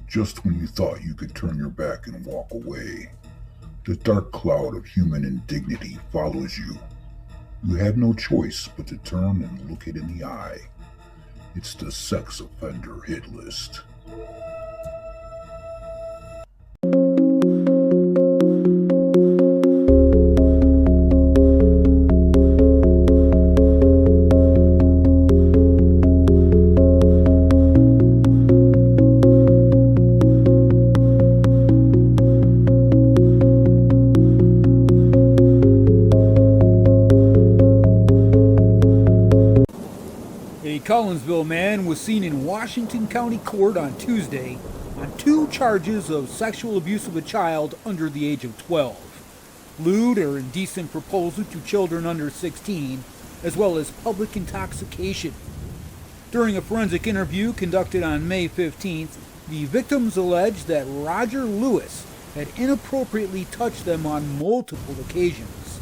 Just when you thought you could turn your back and walk away, the dark cloud of human indignity follows you. You have no choice but to turn and look it in the eye. It's the sex offender hit list. A Collinsville man was seen in Washington County Court on Tuesday on 2 charges of sexual abuse of a child under the age of 12, lewd or indecent proposal to children under 16, as well as public intoxication. During a forensic interview conducted on May 15th, the victims alleged that Roger Lewis had inappropriately touched them on multiple occasions.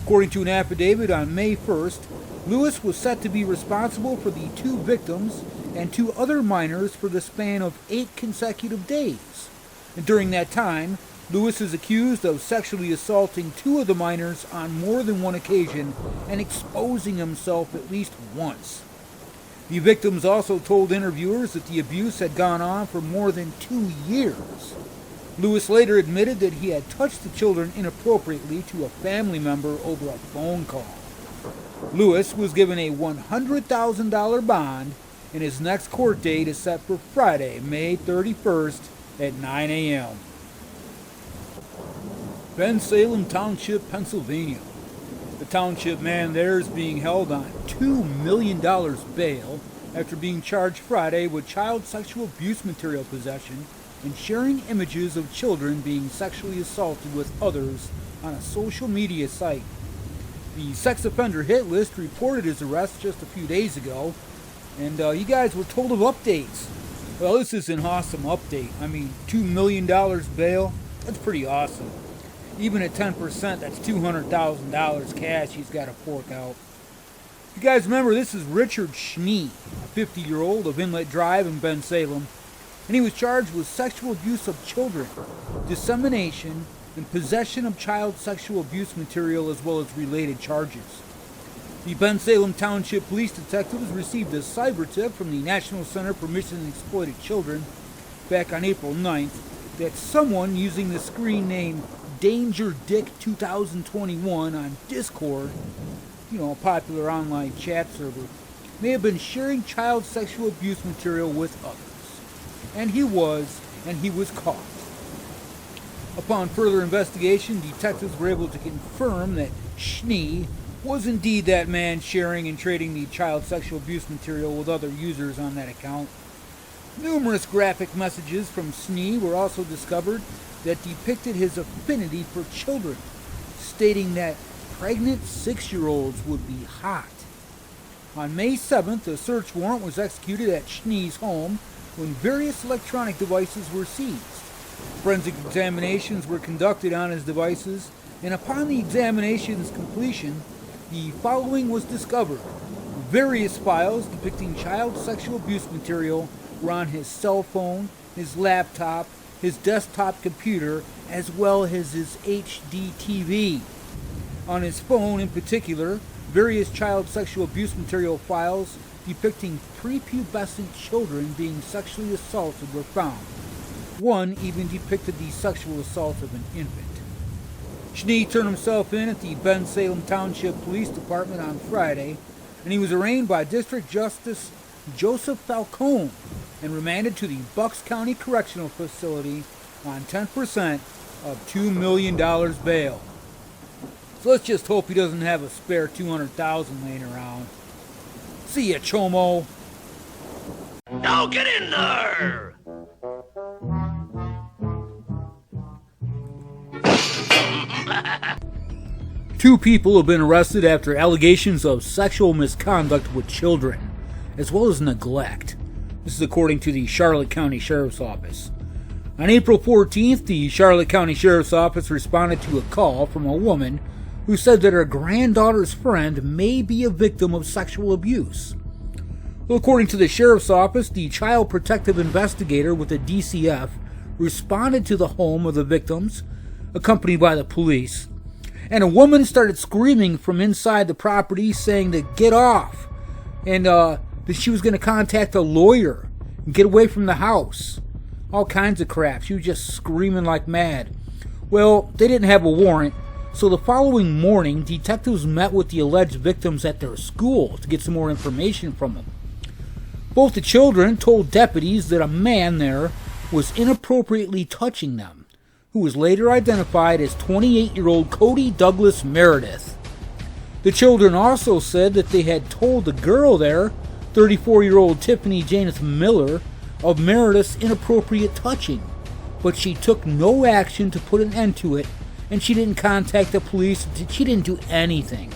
According to an affidavit on May 1st, Lewis was set to be responsible for the 2 victims and 2 other minors for the span of 8 consecutive days. And during that time, Lewis is accused of sexually assaulting 2 of the minors on more than one occasion and exposing himself at least once. The victims also told interviewers that the abuse had gone on for more than 2 years. Lewis later admitted that he had touched the children inappropriately to a family member over a phone call. Lewis was given a $100,000 bond, and his next court date is set for Friday, May 31st at 9 a.m. Bensalem Township, Pennsylvania. The township man there is being held on $2 million bail after being charged Friday with child sexual abuse material possession and sharing images of children being sexually assaulted with others on a social media site. The sex offender hit list reported his arrest just a few days ago, and you guys were told of updates. Well, this is an awesome update. I mean, $2 million bail, that's pretty awesome. Even at 10%, that's $200,000 cash he's got to fork out. You guys remember, this is Richard Schnee, a 50-year-old of Inlet Drive in Bensalem, and he was charged with sexual abuse of children, dissemination, and possession of child sexual abuse material, as well as related charges. The Bensalem Township Police Detectives received a cyber tip from the National Center for Missing and Exploited Children back on April 9th that someone using the screen name Danger Dick 2021 on Discord, a popular online chat server, may have been sharing child sexual abuse material with others. And he was caught. Upon further investigation, detectives were able to confirm that Schnee was indeed that man sharing and trading the child sexual abuse material with other users on that account. Numerous graphic messages from Schnee were also discovered that depicted his affinity for children, stating that pregnant 6-year-olds would be hot. On May 7th, a search warrant was executed at Schnee's home when various electronic devices were seized. Forensic examinations were conducted on his devices, and upon the examination's completion, the following was discovered. Various files depicting child sexual abuse material were on his cell phone, his laptop, his desktop computer, as well as his HD TV. On his phone in particular, various child sexual abuse material files depicting prepubescent children being sexually assaulted were found. One even depicted the sexual assault of an infant. Schnee turned himself in at the Bensalem Township Police Department on Friday, and he was arraigned by District Justice Joseph Falcone and remanded to the Bucks County Correctional Facility on 10% of $2 million bail. So let's just hope he doesn't have a spare $200,000 laying around. See ya, Chomo. Now get in there! 2 people have been arrested after allegations of sexual misconduct with children, as well as neglect. This is according to the Charlotte County Sheriff's Office. On April 14th, the Charlotte County Sheriff's Office responded to a call from a woman who said that her granddaughter's friend may be a victim of sexual abuse. Well, according to the sheriff's office, the child protective investigator with the DCF responded to the home of the victims, accompanied by the police. And a woman started screaming from inside the property saying to get off, and that she was going to contact a lawyer and get away from the house. All kinds of crap. She was just screaming like mad. Well, they didn't have a warrant, so the following morning, detectives met with the alleged victims at their school to get some more information from them. Both the children told deputies that a man there was inappropriately touching them, who was later identified as 28-year-old Cody Douglas Meredith. The children also said that they had told the girl there, 34-year-old Tiffany Janeth Miller, of Meredith's inappropriate touching, but she took no action to put an end to it, and she didn't contact the police. She didn't do anything.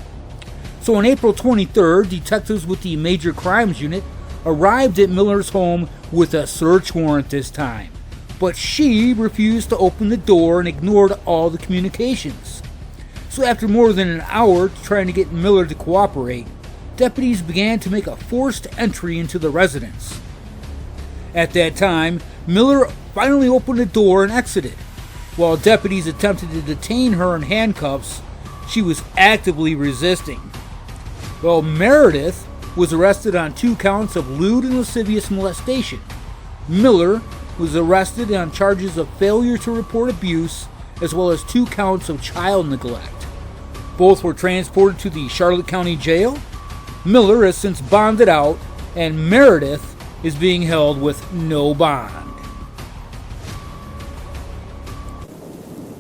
So on April 23rd, detectives with the Major Crimes Unit arrived at Miller's home with a search warrant this time, but she refused to open the door and ignored all the communications. So after more than an hour trying to get Miller to cooperate, deputies began to make a forced entry into the residence. At that time, Miller finally opened the door and exited. While deputies attempted to detain her in handcuffs, she was actively resisting. Well, Meredith was arrested on 2 counts of lewd and lascivious molestation. Miller was arrested on charges of failure to report abuse, as well as 2 counts of child neglect. Both were transported to the Charlotte County Jail. Miller has since bonded out, and Meredith is being held with no bond.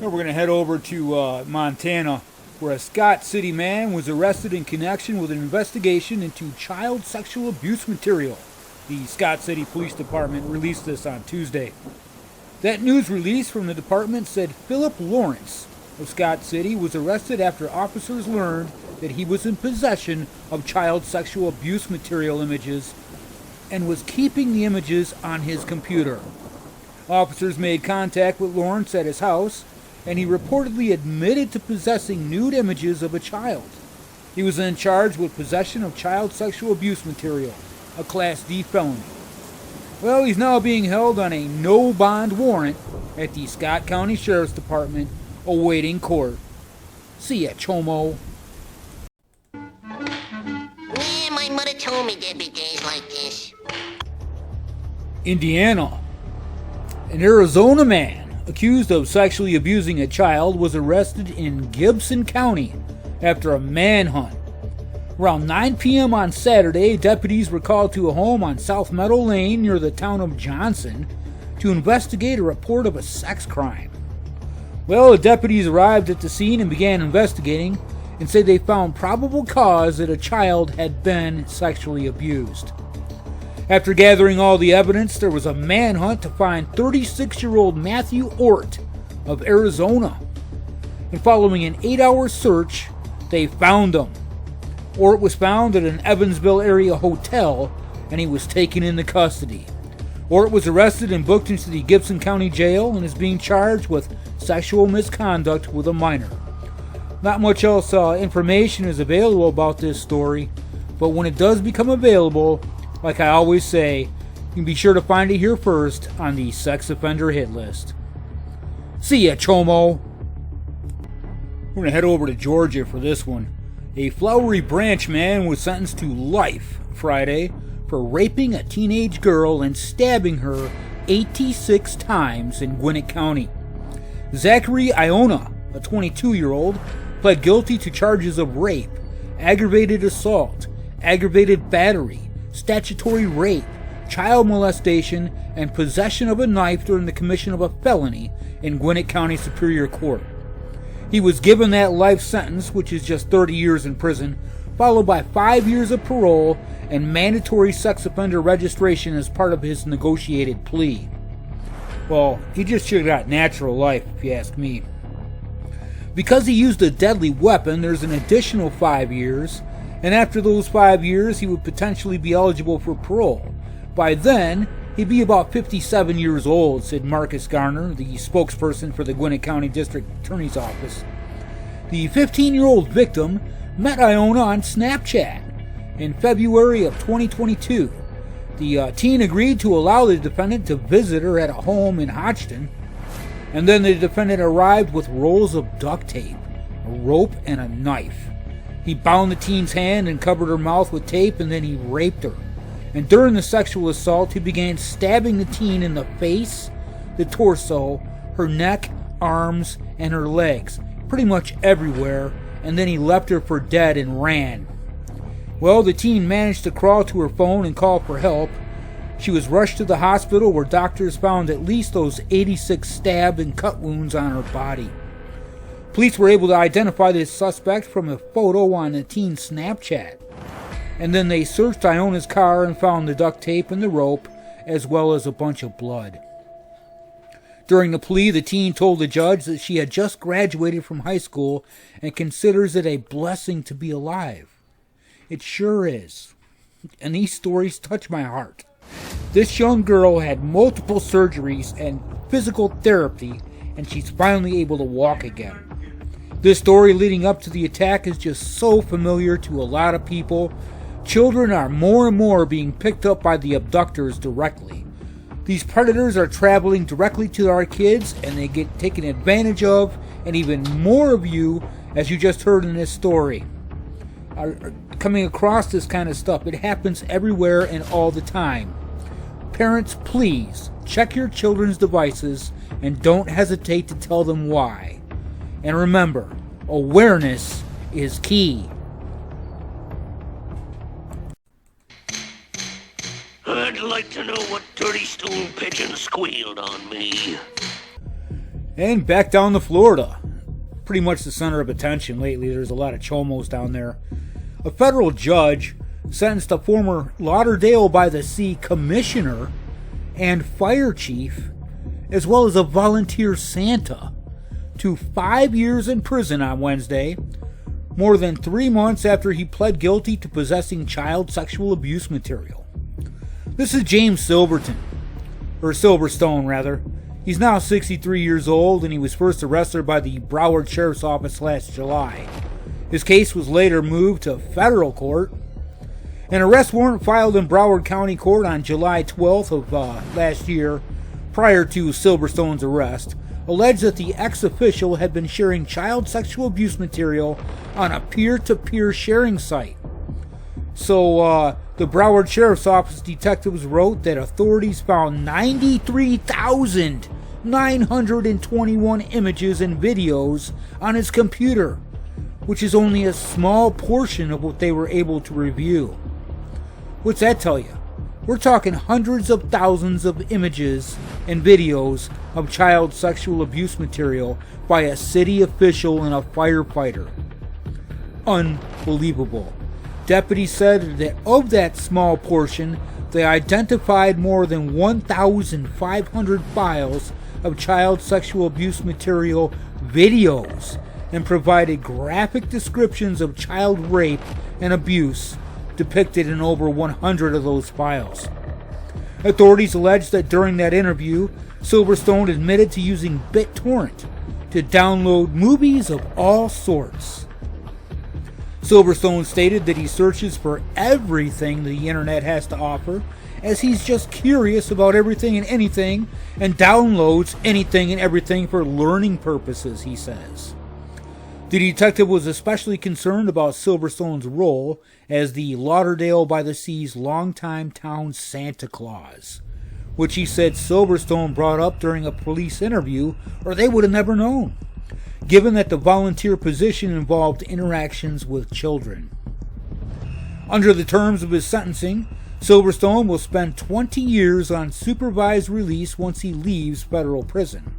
Now we're going to head over to Montana, where a Scott City man was arrested in connection with an investigation into child sexual abuse material. The Scott City Police Department released this on Tuesday. That news release from the department said Philip Lawrence of Scott City was arrested after officers learned that he was in possession of child sexual abuse material images and was keeping the images on his computer. Officers made contact with Lawrence at his house, and he reportedly admitted to possessing nude images of a child. He was then charged with possession of child sexual abuse material, a Class D felony. Well, he's now being held on a no-bond warrant at the Scott County Sheriff's Department, awaiting court. See ya, Chomo. Yeah, my mother told me there'd be days like this. Indiana. An Arizona man accused of sexually abusing a child was arrested in Gibson County after a manhunt. Around 9 p.m. on Saturday, deputies were called to a home on South Meadow Lane near the town of Johnson to investigate a report of a sex crime. Well, the deputies arrived at the scene and began investigating and said they found probable cause that a child had been sexually abused. After gathering all the evidence, there was a manhunt to find 36-year-old Matthew Ort of Arizona. And following an 8-hour search, they found him. Ort was found at an Evansville area hotel, and he was taken into custody. Ort was arrested and booked into the Gibson County Jail and is being charged with sexual misconduct with a minor. Not much else information is available about this story, but when it does become available, like I always say, you can be sure to find it here first on the Sex Offender Hit List. See ya, Chomo! We're going to head over to Georgia for this one. A Flowery Branch man was sentenced to life Friday for raping a teenage girl and stabbing her 86 times in Gwinnett County. Zachary Iona, a 22-year-old, pled guilty to charges of rape, aggravated assault, aggravated battery, statutory rape, child molestation, and possession of a knife during the commission of a felony in Gwinnett County Superior Court. He was given that life sentence, which is just 30 years in prison, followed by 5 years of parole and mandatory sex offender registration as part of his negotiated plea. Well, he just should have got natural life, if you ask me. Because he used a deadly weapon, there's an additional 5 years, and after those 5 years, he would potentially be eligible for parole. By then, he'd be about 57 years old, said Marcus Garner, the spokesperson for the Gwinnett County District Attorney's Office. The 15-year-old victim met Iona on Snapchat in February of 2022 The teen agreed to allow the defendant to visit her at a home in Hodgson, and then the defendant arrived with rolls of duct tape, a rope, and a knife. He bound the teen's hand and covered her mouth with tape, and then he raped her. And during the sexual assault, he began stabbing the teen in the face, the torso, her neck, arms, and her legs, pretty much everywhere, and then he left her for dead and ran. Well, the teen managed to crawl to her phone and call for help. She was rushed to the hospital where doctors found at least those 86 stab and cut wounds on her body. Police were able to identify the suspect from a photo on the teen's Snapchat. And then they searched Iona's car and found the duct tape and the rope, as well as a bunch of blood. During the plea, the teen told the judge that she had just graduated from high school and considers it a blessing to be alive. It sure is. And these stories touch my heart. This young girl had multiple surgeries and physical therapy, and she's finally able to walk again. This story leading up to the attack is just so familiar to a lot of people. Children are more and more being picked up by the abductors directly. These predators are traveling directly to our kids, and they get taken advantage of, and even more of you, as you just heard in this story, are coming across this kind of stuff. It happens everywhere and all the time. Parents, please check your children's devices and don't hesitate to tell them why. And remember, awareness is key. I'd like to know what dirty stool pigeon squealed on me. And back down to Florida. Pretty much the center of attention lately. There's a lot of chomos down there. A federal judge sentenced a former Lauderdale-by-the-Sea commissioner and fire chief, as well as a volunteer Santa, to 5 years in prison on Wednesday, more than 3 months after he pled guilty to possessing child sexual abuse material. This is James Silverstone. He's now 63 years old, and he was first arrested by the Broward Sheriff's Office last July. His case was later moved to federal court. An arrest warrant filed in Broward County Court on July 12th of last year, prior to Silverstone's arrest, alleged that the ex-official had been sharing child sexual abuse material on a peer-to-peer sharing site. So, the Broward Sheriff's Office detectives wrote that authorities found 93,921 images and videos on his computer, which is only a small portion of what they were able to review. What's that tell you? We're talking hundreds of thousands of images and videos of child sexual abuse material by a city official and a firefighter. Unbelievable. Deputies said that of that small portion, they identified more than 1,500 files of child sexual abuse material videos and provided graphic descriptions of child rape and abuse depicted in over 100 of those files. Authorities alleged that during that interview, Silverstone admitted to using BitTorrent to download movies of all sorts. Silverstone stated that he searches for everything the internet has to offer, as he's just curious about everything and anything, and downloads anything and everything for learning purposes, he says. The detective was especially concerned about Silverstone's role as the Lauderdale-by-the-Sea's longtime town Santa Claus, which he said Silverstone brought up during a police interview, or they would have never known, given that the volunteer position involved interactions with children. Under the terms of his sentencing, Silverstone will spend 20 years on supervised release once he leaves federal prison.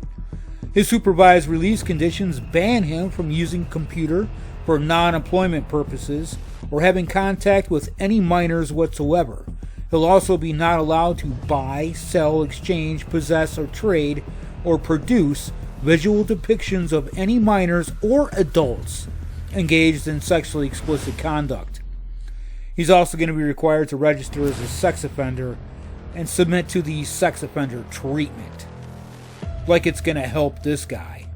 His supervised release conditions ban him from using a computer for non-employment purposes or having contact with any minors whatsoever. He'll also be not allowed to buy, sell, exchange, possess, or trade, or produce visual depictions of any minors or adults engaged in sexually explicit conduct. He's also going to be required to register as a sex offender and submit to the sex offender treatment. Like it's going to help this guy.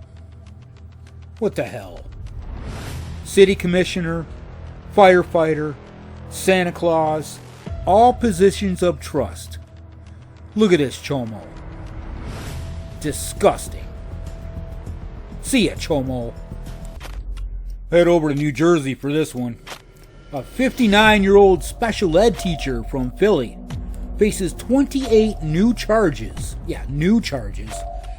What the hell? City commissioner, firefighter, Santa Claus, all positions of trust. Look at this chomo. Disgusting. See ya, chomo. Head over to New Jersey for this one. A 59-year-old special ed teacher from Philly faces 28 new charges. Yeah, new charges.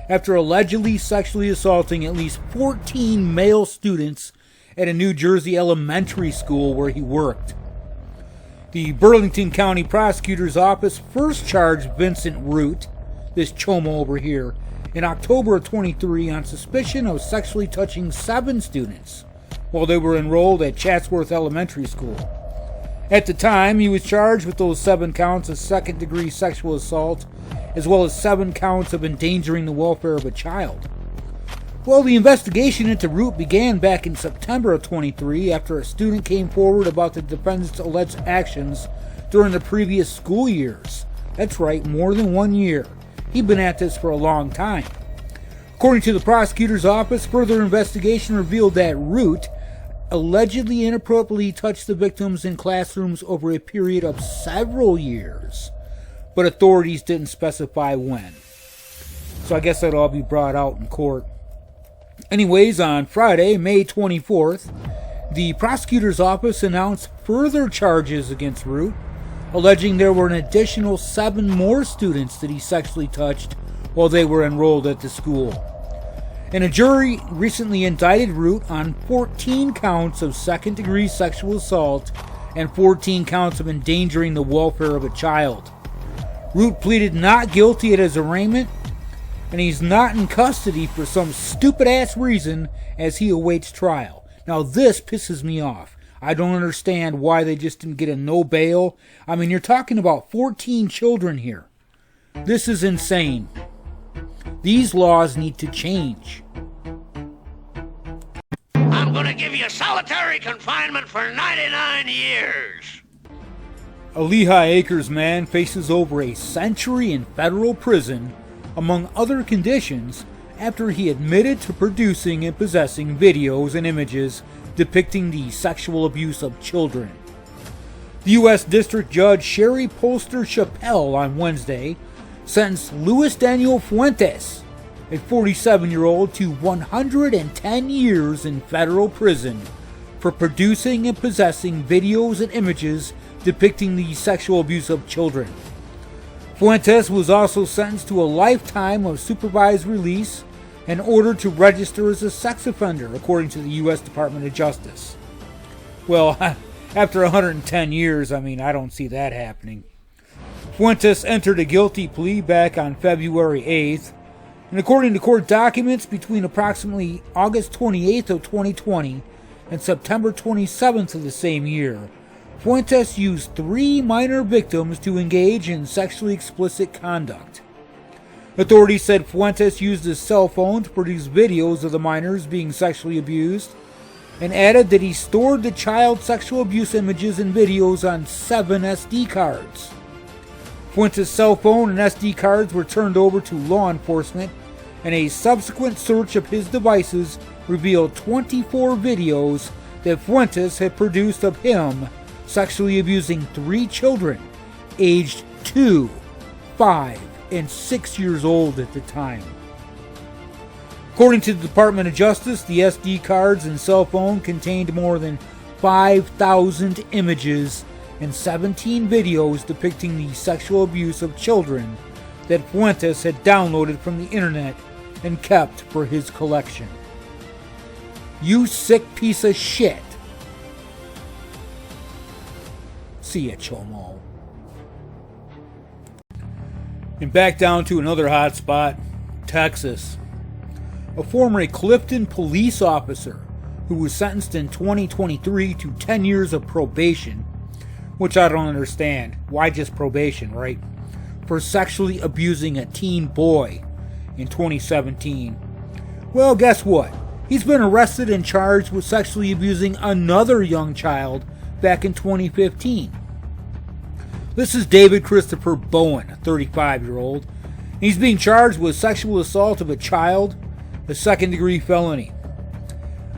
After allegedly sexually assaulting at least 14 male students at a New Jersey elementary school where he worked. The Burlington County Prosecutor's Office first charged Vincent Root, this chomo over here, in October of 23 on suspicion of sexually touching 7 students while they were enrolled at Chatsworth Elementary School. At the time, he was charged with those 7 counts of second-degree sexual assault, as well as 7 counts of endangering the welfare of a child. Well, the investigation into Root began back in September of 23 after a student came forward about the defendant's alleged actions during the previous school years. That's right, more than 1 year. He'd been at this for a long time. According to the prosecutor's office, further investigation revealed that Root allegedly inappropriately touched the victims in classrooms over a period of several years, but authorities didn't specify when. So I guess that'll all be brought out in court. Anyways, on Friday, May 24th, the prosecutor's office announced further charges against Root, alleging there were an additional 7 more students that he sexually touched while they were enrolled at the school. And a jury recently indicted Root on 14 counts of second-degree sexual assault and 14 counts of endangering the welfare of a child. Root pleaded not guilty at his arraignment, and he's not in custody for some stupid-ass reason as he awaits trial. Now this pisses me off. I don't understand why they just didn't get a no bail. I mean, you're talking about 14 children here. This is insane. These laws need to change. I'm gonna give you solitary confinement for 99 years. A Lehigh Acres man faces over a century in federal prison, among other conditions, after he admitted to producing and possessing videos and images depicting the sexual abuse of children. The U.S. District Judge Sherry Polster Chappelle on Wednesday sentenced Luis Daniel Fuentes, a 47-year-old, to 110 years in federal prison for producing and possessing videos and images depicting the sexual abuse of children. Fuentes was also sentenced to a lifetime of supervised release and ordered to register as a sex offender, according to the U.S. Department of Justice. Well, after 110 years, I don't see that happening. Fuentes entered a guilty plea back on February 8th, and according to court documents, between approximately August 28th of 2020 and September 27th of the same year, Fuentes used 3 minor victims to engage in sexually explicit conduct. Authorities said Fuentes used his cell phone to produce videos of the minors being sexually abused, and added that he stored the child sexual abuse images and videos on 7 SD cards. Fuentes' cell phone and SD cards were turned over to law enforcement, and a subsequent search of his devices revealed 24 videos that Fuentes had produced of him sexually abusing 3 children, aged 2, 5, and 6 years old at the time. According to the Department of Justice, the SD cards and cell phone contained more than 5,000 images and 17 videos depicting the sexual abuse of children that Fuentes had downloaded from the internet and kept for his collection. You sick piece of shit. See ya, chomo. And back down to another hot spot, Texas. A former Clifton police officer who was sentenced in 2023 to 10 years of probation, which I don't understand. Why just probation, right? For sexually abusing a teen boy in 2017. Well, guess what? He's been arrested and charged with sexually abusing another young child back in 2015. This is David Christopher Bowen, a 35-year-old. He's being charged with sexual assault of a child, a second-degree felony.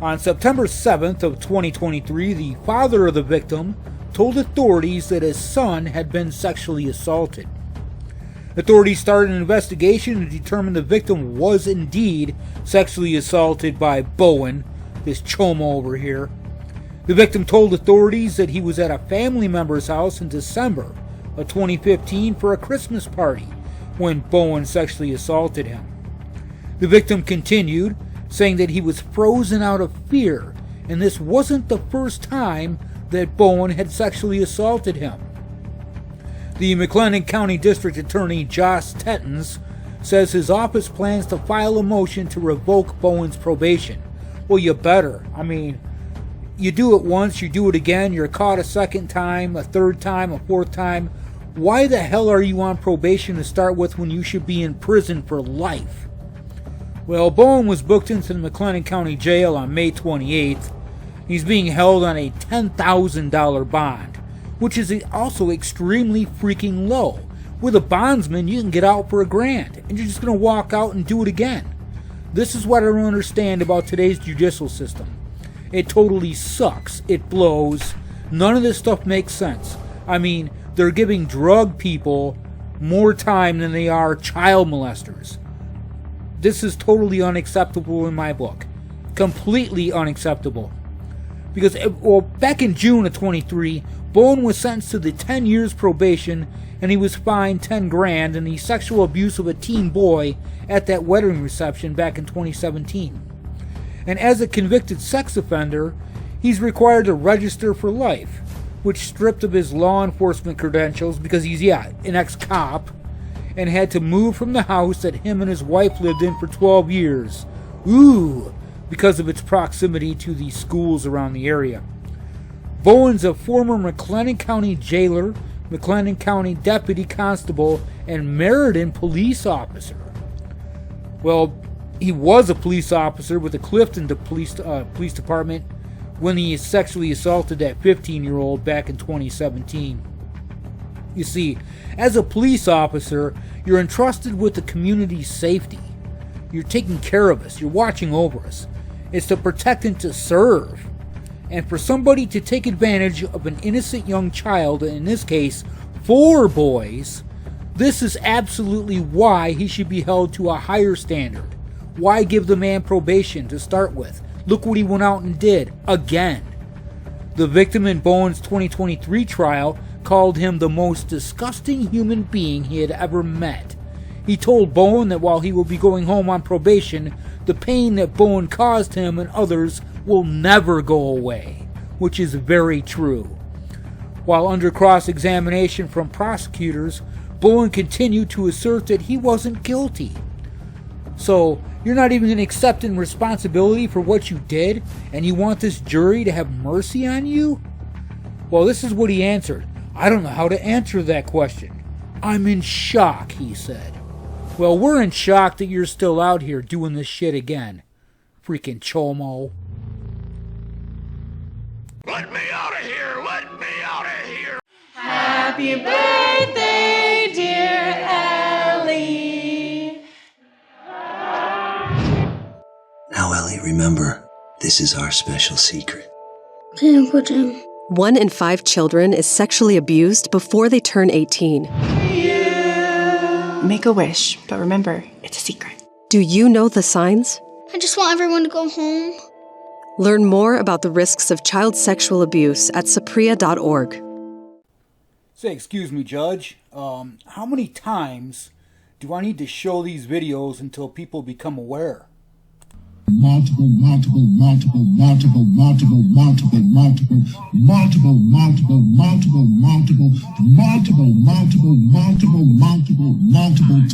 On September 7th of 2023, the father of the victim told authorities that his son had been sexually assaulted. Authorities started an investigation to determine the victim was indeed sexually assaulted by Bowen, this chomo over here. The victim told authorities that he was at a family member's house in December of 2015 for a Christmas party when Bowen sexually assaulted him. The victim continued, saying that he was frozen out of fear, and this wasn't the first time that Bowen had sexually assaulted him. The McLennan County District Attorney Josh Tettens says his office plans to file a motion to revoke Bowen's probation. Well, you better. I mean, you do it once, you do it again, you're caught a second time, a third time, a fourth time. Why the hell are you on probation to start with when you should be in prison for life? Well, Bowen was booked into the McLennan County Jail on May 28th. He's being held on a $10,000 bond, which is also extremely freaking low. With a bondsman, you can get out for $1,000, and you're just going to walk out and do it again. This is what I don't understand about today's judicial system. It totally sucks. It blows. None of this stuff makes sense. I mean, they're giving drug people more time than they are child molesters. This is totally unacceptable in my book. Completely unacceptable. Because, well, back in June of 23, Bowen was sentenced to the 10 years probation, and he was fined $10,000 in the sexual abuse of a teen boy at that wedding reception back in 2017. And as a convicted sex offender, he's required to register for life, which stripped of his law enforcement credentials because he's, an ex-cop, and had to move from the house that him and his wife lived in for 12 years. Because of its proximity to the schools around the area. Bowen's a former McLennan County jailer, McLennan County deputy constable, and Meriden police officer. Well, he was a police officer with the Clifton police department when he sexually assaulted that 15-year-old back in 2017. You see, as a police officer, you're entrusted with the community's safety. You're taking care of us. You're watching over us. It's to protect and to serve. And for somebody to take advantage of an innocent young child, in this case, 4 boys, this is absolutely why he should be held to a higher standard. Why give the man probation to start with? Look what he went out and did, again. The victim in Bowen's 2023 trial called him the most disgusting human being he had ever met. He told Bowen that while he will be going home on probation, the pain that Bowen caused him and others will never go away, which is very true. While under cross-examination from prosecutors, Bowen continued to assert that he wasn't guilty. So, you're not even going to accept responsibility for what you did, and you want this jury to have mercy on you? Well, this is what he answered. I don't know how to answer that question. I'm in shock, he said. Well, we're in shock that you're still out here doing this shit again. Freaking chomo. Let me out of here! Let me out of here! Happy birthday, dear Ellie. Now, Ellie, remember, this is our special secret. Okay, Uncle Jim. 1 in 5 children is sexually abused before they turn 18. Make a wish, but remember, it's a secret. Do you know the signs? I just want everyone to go home. Learn more about the risks of child sexual abuse at sapria.org. Say, excuse me, Judge. How many times do I need to show these videos until people become aware? Multiple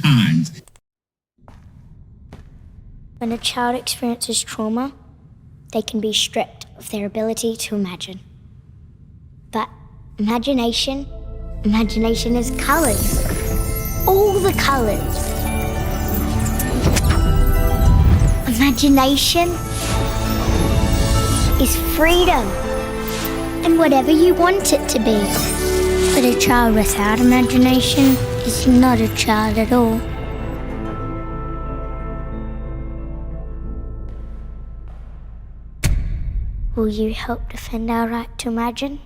times. When a child experiences trauma, they can be stripped of their ability to imagine. But imagination is colors. All the colors. Imagination is freedom. And whatever you want it to be. But a child without imagination is not a child at all. Will you help defend our right to imagine?